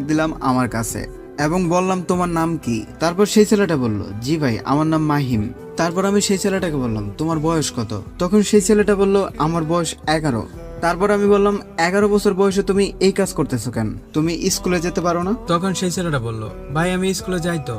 দিলাম আমার কাছে এবং বললাম তোমার নাম কি। তারপর সেই ছেলেটা বলল জি ভাই আমার নাম মাহিম। তারপর আমি সেই ছেলেটাকে বললাম তোমার বয়স কত। তখন সেই ছেলেটা বলল আমার বয়স 11। তারপর আমি বললাম 11 বছর বয়সে তুমি এই কাজ করতেছো কেন, তুমি স্কুলে যেতে পারো না? তখন সেই ছেলেটা বলল ভাই আমি স্কুলে যাই তো,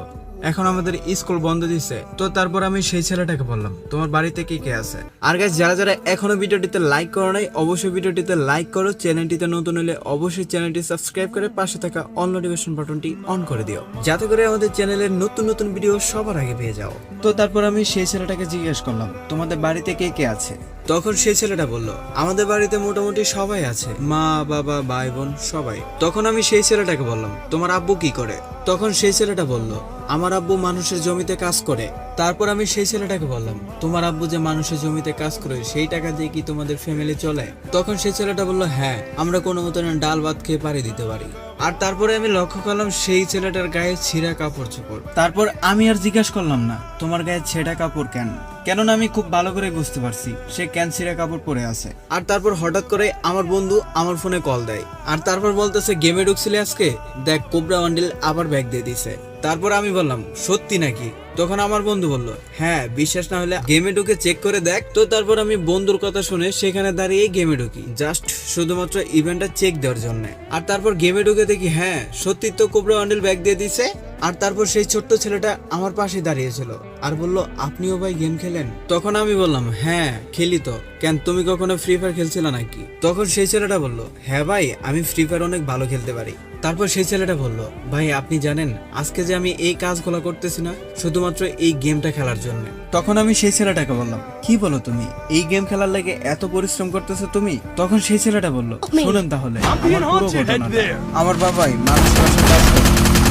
এখন আমাদের স্কুল বন্ধ দিছে। তো তারপর আমি সেই ছেলেটাকে বললাম তোমার বাড়িতে কে কে আছে। আর গাইস যারা যারা এখনো ভিডিওটিতে লাইক করো নাই অবশ্যই ভিডিওটিতে লাইক করো, চ্যানেলটিতে নতুন হলে অবশ্যই চ্যানেলটি সাবস্ক্রাইব করে পাশে থাকা অল নোটিফিকেশন বাটনটি অন করে দিও, যাতে করে আমাদের চ্যানেলের নতুন নতুন ভিডিও সবার আগে পেয়ে যাও। তো তারপর আমি সেই ছেলেটাকে জিজ্ঞেস করলাম তোমাদের বাড়িতে কে কে আছে। তখন সেই ছেলেটা বলল আমাদের বাড়িতে মোটামুটি সবাই আছে, মা বাবা ভাই বোন সবাই। তখন আমি সেই ছেলেটাকে বললাম তোমার আব্বু কি করে। তখন সেই ছেলেটা বলল আমার আব্বু মানুষের জমিতে কাজ করে। তারপর আমি সেই ছেলেটাকে বললাম তোমার আব্বু যে মানুষের জমিতে কাজ করে সেই টাকা দিয়ে কি তোমাদের ফ্যামিলি চলে। তখন সেই ছেলেটা বলল হ্যাঁ আমরা কোনো মতন ডাল ভাত খেয়ে পাড়ি দিতে পারি। আর তারপরে আমি লক্ষ্য করলাম সেই ছেলেটার গায়ে ছিঁড়া কাপড় চোপড়। তারপর আমি আর জিজ্ঞাসা করলাম না তোমার গায়ে ছেঁড়া কাপড় কেন, কেননা আমি খুব ভালো করে বুঝতে পারছি সে কেন ছিঁড়া কাপড় পরে আছে। আর তারপর হঠাৎ করে আমার বন্ধু আমার ফোনে কল দেয়, আর তারপর বলতেছে গেমে ঢুকছিলে আজকে, দেখ কোবরা বান্ডিল আবার ব্যাগ দিয়ে দিছে। তারপর আমি বললাম সত্যি নাকি। তখন আমার বন্ধু বলল হ্যাঁ বিশ্বাস না হলে গেমে ঢুকে চেক করে দেখ। তো তারপর আমি বন্ধুর কথা শুনে সেখানে দাঁড়িয়ে গেমে ঢুকি, জাস্ট শুধুমাত্র ইভেন্টটা চেক দেওয়ার জন্য। আর তারপর গেমে ঢুকে দেখি হ্যাঁ সত্যি তো কোবরা বান্ডিল ব্যাগ দিয়ে দিছে। আর তারপর সেই ছোট্ট ছেলেটা আমার পাশে দাঁড়িয়েছিল আর বলল আপনিও ভাই গেম খেলেন। তখন আমি বললাম হ্যাঁ খেলি তো, কেন তুমি কখনো ফ্রি ফায়ার খেলছিলে নাকি। তখন সেই ছেলেটা বলল হ্যাঁ ভাই আমি ফ্রি ফায়ার অনেক ভালো খেলতে পারি। তারপর সেই ছেলেটা বলল ভাই আপনি জানেন আজকে যে আমি এই কাজগুলো করতেছি না শুধুমাত্র এই গেমটা খেলার জন্য। তখন আমি সেই ছেলেটাকে বললাম কি বলো তুমি, এই গেম খেলার লাগে এত পরিশ্রম করতেছো তুমি। তখন সেই ছেলেটা বলল শুনেন তাহলে আমার পুরো ঘটনাটা। আমার বাবাই মানুষ কাজ করে,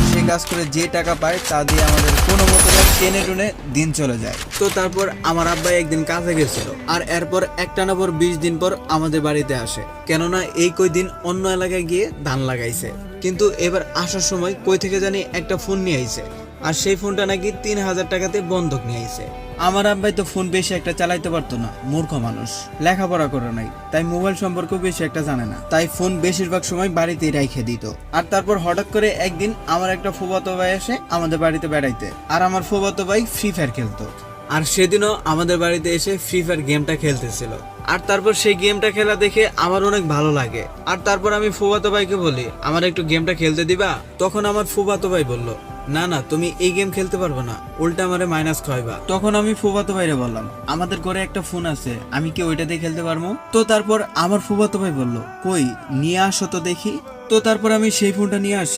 সে কাজ করে যে টাকা পায় তা দিয়ে আমাদের কোনো মতো টেনে টুনে দিন চলে যায়। তো তারপর আমার আব্বাই একদিন কাজে গেছিল, আর এরপর একটানা পর 20 দিন পর আমাদের বাড়িতে আসে, কেননা এই কয়দিন অন্য এলাকায় গিয়ে ধান লাগাইছে। কিন্তু এবার আসার সময় কই থেকে জানি একটা ফোন নিয়ে আইছে, আর সেই ফোনটা নাকি 3000 টাকাতে বন্ধক নিয়ে আইছে। আমার আব্বাই তো ফোন বেশি একটা চালাইতে পারতো না, মূর্খ মানুষ, লেখাপড়া করে নাই, তাই মোবাইল সম্পর্কেও বেশি একটা জানে না, তাই ফোন বেশিরভাগ সময় বাড়িতেই রাইখে দিত। আর তারপর হঠাৎ করে একদিন আমার একটা ফুফাতো ভাই এসে আমাদের বাড়িতে বেড়াইতে, আর আমার ফুফাতো ভাই ফ্রি ফায়ার খেলতো। আর সেদিনও আমাদের বাড়িতে এসে ফ্রি ফায়ার গেমটা খেলতেছিল। আর তারপর সেই গেমটা খেলা দেখে আমার অনেক ভালো লাগে। আর তারপর আমি ফুফাতো ভাইকে বলি আমার একটু গেমটা খেলতে দিবা। তখন আমার ফুফাতো ভাই বলল না না তুমি এই গেম খেলতে পারবে না, উল্টা আমারে মাইনাস খাইবা। তখন আমি ফুফাতো ভাইরে বললাম আমাদের ঘরে একটা ফোন আছে, আমি কি ওইটা দিয়ে খেলতে পারবো? তো তারপর আমার ফুফাতো ভাই বলল কই নিয়ে আসো তো দেখি। তো তারপর আমি সেই ফোনটা নিয়ে আসি।